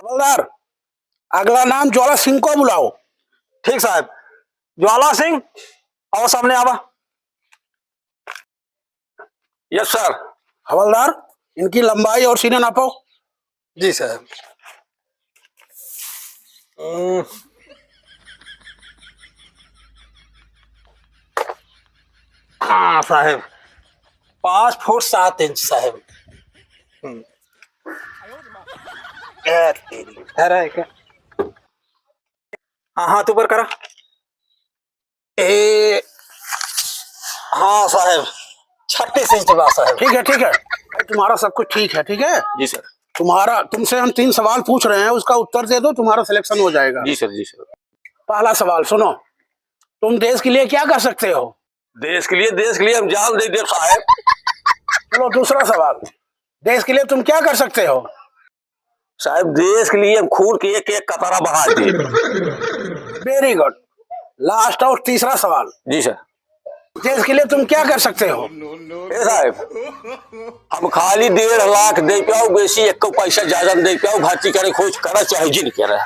हवलदार, अगला नाम ज्वाला सिंह को बुलाओ। ठीक साहब। ज्वाला सिंह, आओ सामने आवा। Yes sir. हवलदार, इनकी लंबाई और सीने नापो। जी साहब। हाँ साहब, 5 फुट 7 इंच साहब। हाँ हाथ ऊपर करा। हाँ साहब, 36 इंच बा साहब। ठीक है भाई, तुम्हारा सब कुछ ठीक है। ठीक है जी सर। तुमसे हम 3 सवाल पूछ रहे हैं, उसका उत्तर दे दो, तुम्हारा सिलेक्शन हो जाएगा। जी सर। जी सर। पहला सवाल सुनो, तुम देश के लिए क्या कर सकते हो? देश के लिए हम जान दे दे साहब। चलो दूसरा सवाल, देश के लिए तुम क्या कर सकते हो? साहब देश के लिए हम खून की एक एक कतरा बहा दे। Very good. लास्ट और तीसरा सवाल, जी सर। देश के लिए तुम क्या कर सकते हो? साहब हम खाली 1.5 लाख दे पाओ, बेसी एक पैसा ज्यादा दे पाओ, भर्ती करे खोज करा चाहे जिन करे।